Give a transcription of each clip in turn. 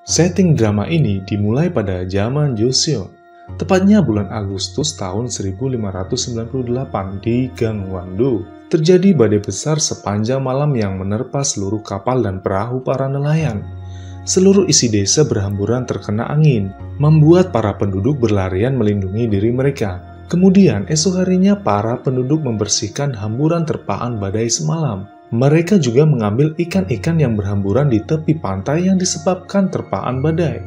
Setting drama ini dimulai pada zaman Joseon, tepatnya bulan Agustus tahun 1598 di Gangwon-do. Terjadi badai besar sepanjang malam yang menerpa seluruh kapal dan perahu para nelayan. Seluruh isi desa berhamburan terkena angin, membuat para penduduk berlarian melindungi diri mereka. Kemudian esok harinya para penduduk membersihkan hamburan terpaan badai semalam. Mereka juga mengambil ikan-ikan yang berhamburan di tepi pantai yang disebabkan terpaan badai.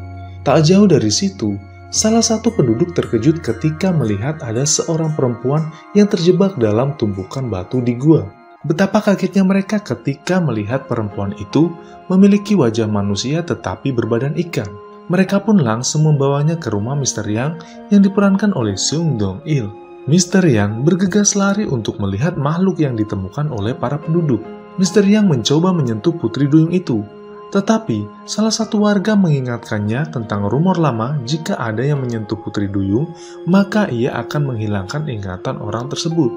Tak jauh dari situ, salah satu penduduk terkejut ketika melihat ada seorang perempuan yang terjebak dalam tumpukan batu di gua. Betapa kagetnya mereka ketika melihat perempuan itu memiliki wajah manusia tetapi berbadan ikan. Mereka pun langsung membawanya ke rumah Mr. Yang yang diperankan oleh Seung Dong-il. Mr. Yang bergegas lari untuk melihat makhluk yang ditemukan oleh para penduduk. Mr. Yang mencoba menyentuh putri duyung itu, tetapi salah satu warga mengingatkannya tentang rumor lama jika ada yang menyentuh putri duyung, maka ia akan menghilangkan ingatan orang tersebut.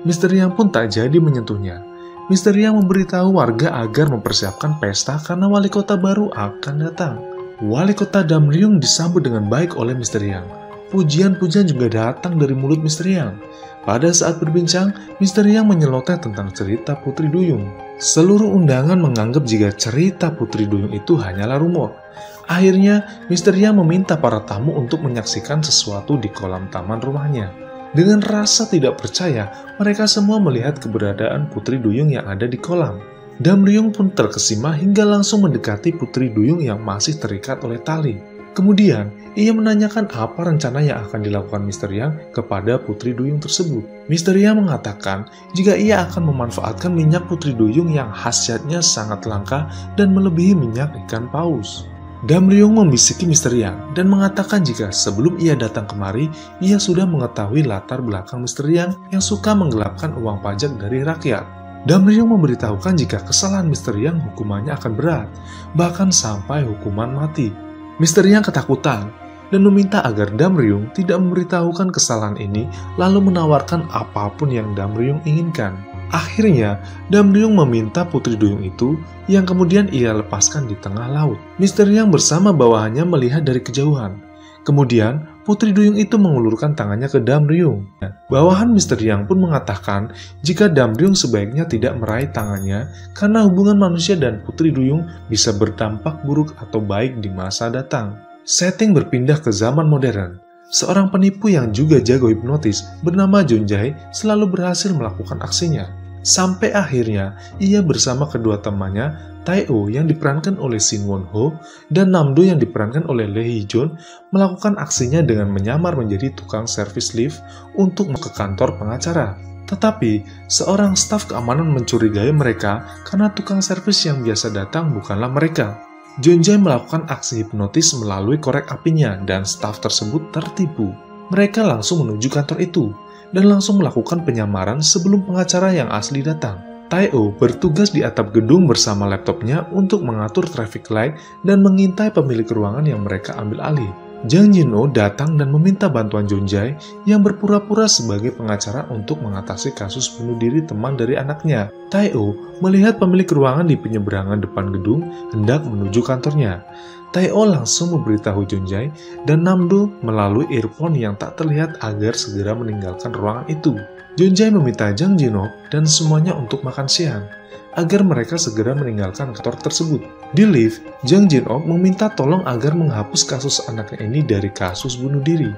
Mr. Yang pun tak jadi menyentuhnya. Mr. Yang memberitahu warga agar mempersiapkan pesta karena wali kota baru akan datang. Wali kota Damryung disambut dengan baik oleh Mr. Yang. Pujian-pujian juga datang dari mulut Mr. Yang. Pada saat berbincang, Mr. Yang menyeloteh tentang cerita Putri Duyung. Seluruh undangan menganggap jika cerita Putri Duyung itu hanyalah rumor. Akhirnya, Mr. Yang meminta para tamu untuk menyaksikan sesuatu di kolam taman rumahnya. Dengan rasa tidak percaya, mereka semua melihat keberadaan Putri Duyung yang ada di kolam. Damryung pun terkesima hingga langsung mendekati Putri Duyung yang masih terikat oleh tali. Kemudian, ia menanyakan apa rencana yang akan dilakukan Mr. Yang kepada Putri Duyung tersebut. Mr. Yang mengatakan jika ia akan memanfaatkan minyak Putri Duyung yang khasiatnya sangat langka dan melebihi minyak ikan paus. Damryung membisiki Mr. Yang dan mengatakan jika sebelum ia datang kemari, ia sudah mengetahui latar belakang Mr. Yang suka menggelapkan uang pajak dari rakyat. Damryung memberitahukan jika kesalahan Mr. Yang hukumannya akan berat, bahkan sampai hukuman mati. Mr. Yang ketakutan dan meminta agar Damryung tidak memberitahukan kesalahan ini lalu menawarkan apapun yang Damryung inginkan. Akhirnya, Damryung meminta Putri Duyung itu yang kemudian ia lepaskan di tengah laut. Mr. Yang bersama bawahannya melihat dari kejauhan. Kemudian, Putri Duyung itu mengulurkan tangannya ke Damryung. Bawahan Mr. Yang pun mengatakan jika Damryung sebaiknya tidak meraih tangannya karena hubungan manusia dan Putri Duyung bisa berdampak buruk atau baik di masa datang. Setting berpindah ke zaman modern. Seorang penipu yang juga jago hipnotis bernama Junjae selalu berhasil melakukan aksinya. Sampai akhirnya ia bersama kedua temannya Tae-oh yang diperankan oleh Shin Won-ho dan Nam-do yang diperankan oleh Lee Hee-jeon melakukan aksinya dengan menyamar menjadi tukang servis lift untuk ke kantor pengacara. Tetapi seorang staf keamanan mencurigai mereka karena tukang servis yang biasa datang bukanlah mereka. Junjae melakukan aksi hipnotis melalui korek apinya dan staf tersebut tertipu. Mereka langsung menuju kantor itu dan langsung melakukan penyamaran sebelum pengacara yang asli datang. Tae-oh bertugas di atap gedung bersama laptopnya untuk mengatur traffic light dan mengintai pemilik ruangan yang mereka ambil alih. Jang Jin-oh datang dan meminta bantuan Junjae yang berpura-pura sebagai pengacara untuk mengatasi kasus bunuh diri teman dari anaknya. Tae-oh melihat pemilik ruangan di penyeberangan depan gedung hendak menuju kantornya. Tae-oh langsung memberitahu Junjae dan Nam-do melalui earphone yang tak terlihat agar segera meninggalkan ruangan itu. Junjae meminta Jang Jin-oh dan semuanya untuk makan siang, agar mereka segera meninggalkan kantor tersebut. Di lift, Jang Jin-oh meminta tolong agar menghapus kasus anaknya ini dari kasus bunuh diri.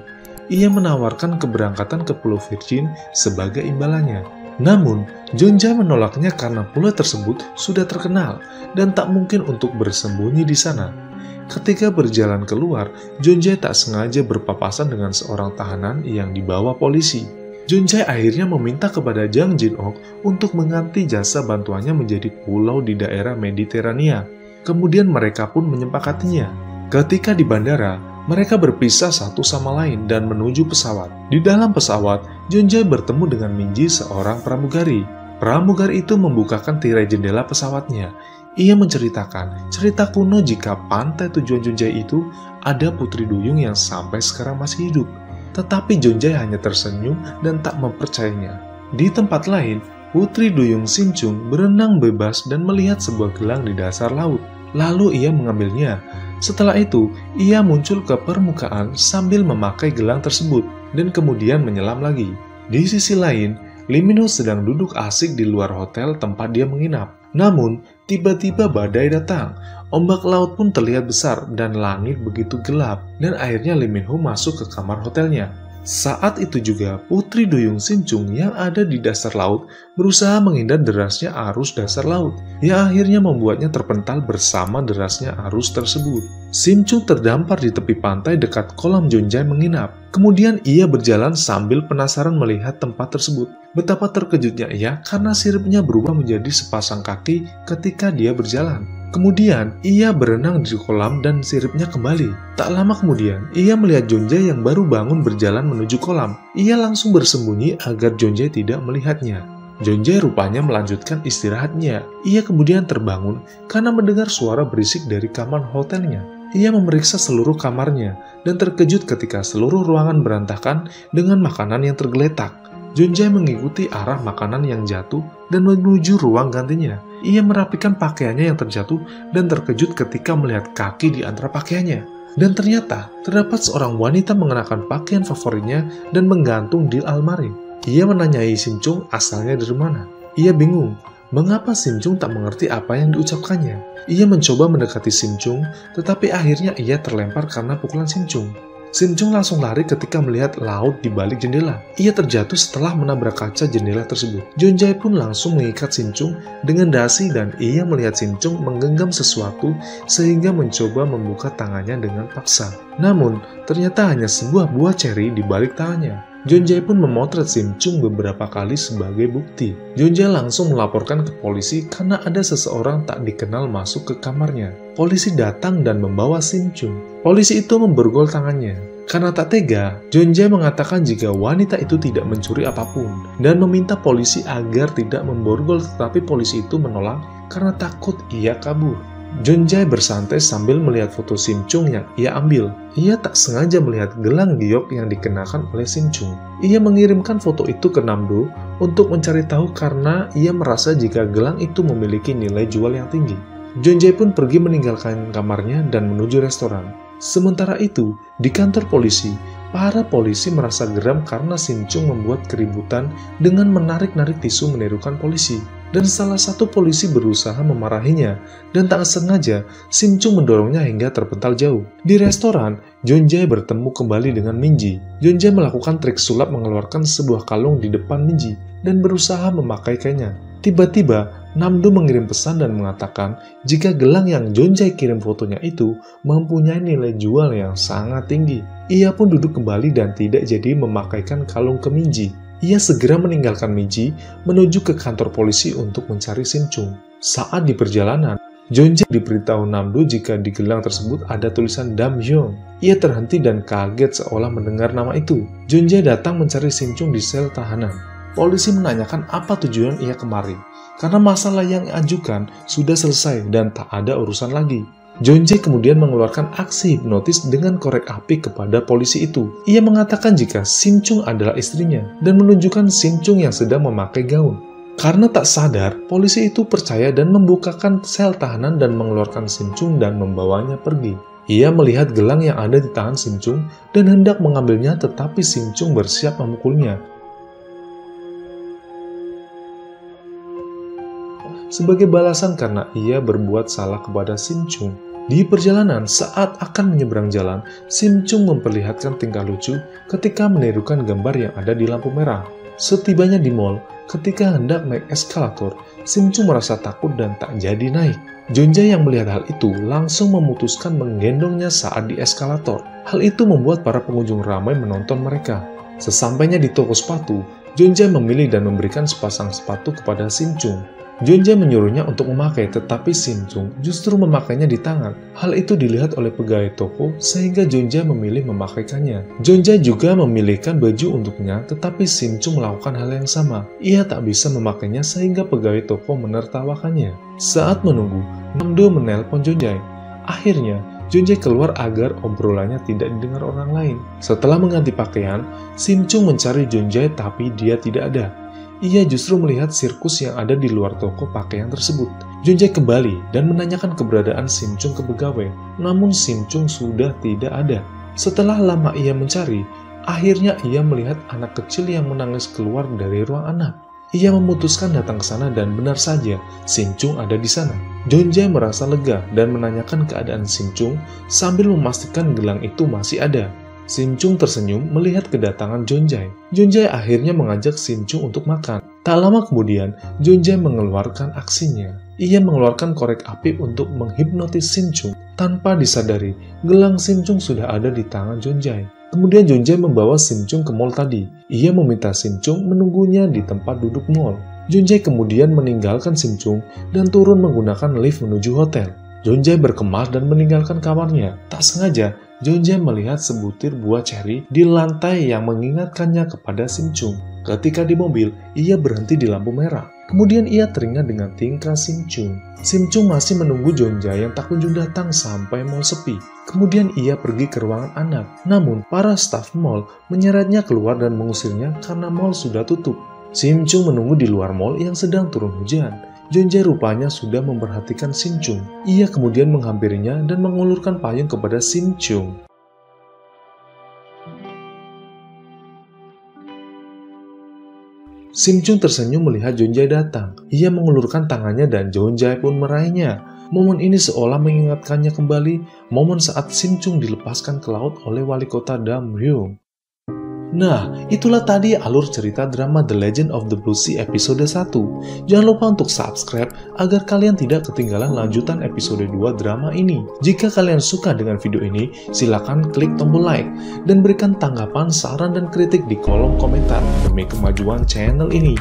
Ia menawarkan keberangkatan ke Pulau Virgin sebagai imbalannya. Namun, Junjae menolaknya karena pulau tersebut sudah terkenal dan tak mungkin untuk bersembunyi di sana. Ketika berjalan keluar, Junjae tak sengaja berpapasan dengan seorang tahanan yang dibawa polisi. Junjae akhirnya meminta kepada Jang Jin-oh untuk mengganti jasa bantuannya menjadi pulau di daerah Mediterania. Kemudian mereka pun menyepakatinya. Ketika di bandara, mereka berpisah satu sama lain dan menuju pesawat. Di dalam pesawat, Junjae bertemu dengan Minji, seorang pramugari. Pramugari itu membukakan tirai jendela pesawatnya. Ia menceritakan cerita kuno jika pantai tujuan Junjae itu ada Putri Duyung yang sampai sekarang masih hidup. Tetapi Junjae hanya tersenyum dan tak mempercayainya. Di tempat lain, Putri Duyung Shin Chung berenang bebas dan melihat sebuah gelang di dasar laut. lalu ia mengambilnya. Setelah itu, ia muncul ke permukaan sambil memakai gelang tersebut, dan kemudian menyelam lagi. Di sisi lain, Lee Min-ho sedang duduk asik di luar hotel tempat dia menginap. Namun, tiba-tiba badai datang. Ombak laut pun terlihat besar dan langit begitu gelap, dan akhirnya Lee Min-ho masuk ke kamar hotelnya. Saat itu juga, Putri Duyung Sin-chung yang ada di dasar laut berusaha menghindar derasnya arus dasar laut, yang akhirnya membuatnya terpental bersama derasnya arus tersebut. Sin-chung terdampar di tepi pantai dekat kolam Jeonjae menginap. Kemudian ia berjalan sambil penasaran melihat tempat tersebut. Betapa terkejutnya ia karena siripnya berubah menjadi sepasang kaki ketika dia berjalan. Kemudian, ia berenang di kolam dan siripnya kembali. Tak lama kemudian, ia melihat Jeonjae yang baru bangun berjalan menuju kolam. Ia langsung bersembunyi agar Jeonjae tidak melihatnya. Jeonjae rupanya melanjutkan istirahatnya. Ia kemudian terbangun karena mendengar suara berisik dari kamar hotelnya. Ia memeriksa seluruh kamarnya dan terkejut ketika seluruh ruangan berantakan dengan makanan yang tergeletak. Jeonjae mengikuti arah makanan yang jatuh dan menuju ruang gantinya. Ia merapikan pakaiannya yang terjatuh dan terkejut ketika melihat kaki di antara pakaiannya. Dan ternyata terdapat seorang wanita mengenakan pakaian favoritnya dan menggantung di almari. Ia menanyai Sin-chung asalnya dari mana. Ia bingung, mengapa Sin-chung tak mengerti apa yang diucapkannya. Ia mencoba mendekati Sin-chung, tetapi akhirnya ia terlempar karena pukulan Sin-chung. Sin-chung langsung lari ketika melihat laut di balik jendela. Ia terjatuh setelah menabrak kaca jendela tersebut. Jeonjae pun langsung mengikat Sin-chung dengan dasi dan ia melihat Sin-chung menggenggam sesuatu sehingga mencoba membuka tangannya dengan paksa. Namun, ternyata hanya sebuah buah ceri di balik tangannya. Jeonjae pun memotret Sin-chung beberapa kali sebagai bukti. Jeonjae langsung melaporkan ke polisi karena ada seseorang tak dikenal masuk ke kamarnya. Polisi datang dan membawa Sin-chung. Polisi itu memborgol tangannya. Karena tak tega, Jeonjae mengatakan jika wanita itu tidak mencuri apapun dan meminta polisi agar tidak memborgol, tetapi polisi itu menolak karena takut ia kabur. Jeonjae bersantai sambil melihat foto Sin-chung yang ia ambil. Ia tak sengaja melihat gelang giok yang dikenakan oleh Sin-chung. Ia mengirimkan foto itu ke Nam-do untuk mencari tahu karena ia merasa jika gelang itu memiliki nilai jual yang tinggi. Jeonjae pun pergi meninggalkan kamarnya dan menuju restoran. Sementara itu, di kantor polisi, para polisi merasa geram karena Sin-chung membuat keributan dengan menarik-narik tisu menirukan polisi. Dan salah satu polisi berusaha memarahinya, dan tak sengaja Sin-chung mendorongnya hingga terpental jauh. Di restoran, Jeonjae bertemu kembali dengan Minji. Jeonjae melakukan trik sulap mengeluarkan sebuah kalung di depan Minji dan berusaha memakaikannya. Tiba-tiba, Nam-do mengirim pesan dan mengatakan jika gelang yang Jeonjae kirim fotonya itu mempunyai nilai jual yang sangat tinggi. Ia pun duduk kembali dan tidak jadi memakaikan kalung ke Minji. Ia segera meninggalkan Minji menuju ke kantor polisi untuk mencari Sin-chung. Saat di perjalanan, Jeonjae diberitahu Nam-do jika di gelang tersebut ada tulisan Dam-hyung. Ia terhenti dan kaget seolah mendengar nama itu. Jeonjae datang mencari Sin-chung di sel tahanan. Polisi menanyakan apa tujuan ia kemari, karena masalah yang diajukan sudah selesai dan tak ada urusan lagi. Jeonjae kemudian mengeluarkan aksi hipnotis dengan korek api kepada polisi itu. Ia mengatakan jika Sin-chung adalah istrinya dan menunjukkan Sin-chung yang sedang memakai gaun. Karena tak sadar, polisi itu percaya dan membukakan sel tahanan dan mengeluarkan Sin-chung dan membawanya pergi. Ia melihat gelang yang ada di tangan Sin-chung dan hendak mengambilnya, tetapi Sin-chung bersiap memukulnya. Sebagai balasan karena ia berbuat salah kepada Sin-chung. Di perjalanan, saat akan menyeberang jalan, Sin-chung memperlihatkan tingkah lucu ketika menirukan gambar yang ada di lampu merah. Setibanya di mall, ketika hendak naik eskalator, Sin-chung merasa takut dan tak jadi naik. Jeonjae yang melihat hal itu langsung memutuskan menggendongnya saat di eskalator. Hal itu membuat para pengunjung ramai menonton mereka. Sesampainya di toko sepatu, Jeonjae memilih dan memberikan sepasang sepatu kepada Sin-chung. Jeonjae menyuruhnya untuk memakai, tetapi Sin-chung justru memakainya di tangan. Hal itu dilihat oleh pegawai toko sehingga Jeonjae memilih memakaikannya. Jeonjae juga memilihkan baju untuknya, tetapi Sin-chung melakukan hal yang sama. Ia tak bisa memakainya sehingga pegawai toko menertawakannya. Saat menunggu, Nam-do menelpon Jeonjae. Akhirnya, Jeonjae keluar agar obrolannya tidak didengar orang lain. Setelah mengganti pakaian, Sin-chung mencari Jeonjae tapi dia tidak ada. ia justru melihat sirkus yang ada di luar toko pakaian tersebut. Junjae kembali dan menanyakan keberadaan Sim Chung ke pegawai, namun Sim Chung sudah tidak ada. Setelah lama ia mencari, akhirnya ia melihat anak kecil yang menangis keluar dari ruang anak. Ia memutuskan datang ke sana dan benar saja, Sim Chung ada di sana. Junjae merasa lega dan menanyakan keadaan Sim Chung sambil memastikan gelang itu masih ada. Sim Chung tersenyum melihat kedatangan Junjae. Junjae akhirnya mengajak Sim Chung untuk makan. Tak lama kemudian, Junjae mengeluarkan aksinya. Ia mengeluarkan korek api untuk menghipnotis Sim Chung. Tanpa disadari, gelang Sim Chung sudah ada di tangan Junjae. Kemudian Junjae membawa Sim Chung ke mall tadi. Ia meminta Sim Chung menunggunya di tempat duduk mall. Junjae kemudian meninggalkan Sim Chung dan turun menggunakan lift menuju hotel. Junjae berkemas dan meninggalkan kamarnya. Tak sengaja, Junjae melihat sebutir buah ceri di lantai yang mengingatkannya kepada Sim Chung. Ketika di mobil, ia berhenti di lampu merah. Kemudian ia teringat dengan tingkah Sim Chung. Sim Chung masih menunggu Junjae yang tak kunjung datang sampai mall sepi. Kemudian ia pergi ke ruangan anak. Namun, para staf mall menyeretnya keluar dan mengusirnya karena mall sudah tutup. Sim Chung menunggu di luar mall yang sedang turun hujan. Junjae rupanya sudah memperhatikan Sim Chung. Ia kemudian menghampirinya dan mengulurkan payung kepada Sim Chung. Sim Chung tersenyum melihat Junjae datang. Ia mengulurkan tangannya dan Junjae pun meraihnya. Momen ini seolah mengingatkannya kembali momen saat Sim Chung dilepaskan ke laut oleh wali kota Dam Ryung. Nah, itulah tadi alur cerita drama The Legend of the Blue Sea episode 1. Jangan lupa untuk subscribe agar kalian tidak ketinggalan lanjutan episode 2 drama ini. Jika kalian suka dengan video ini, silakan klik tombol like dan berikan tanggapan, saran, dan kritik di kolom komentar demi kemajuan channel ini.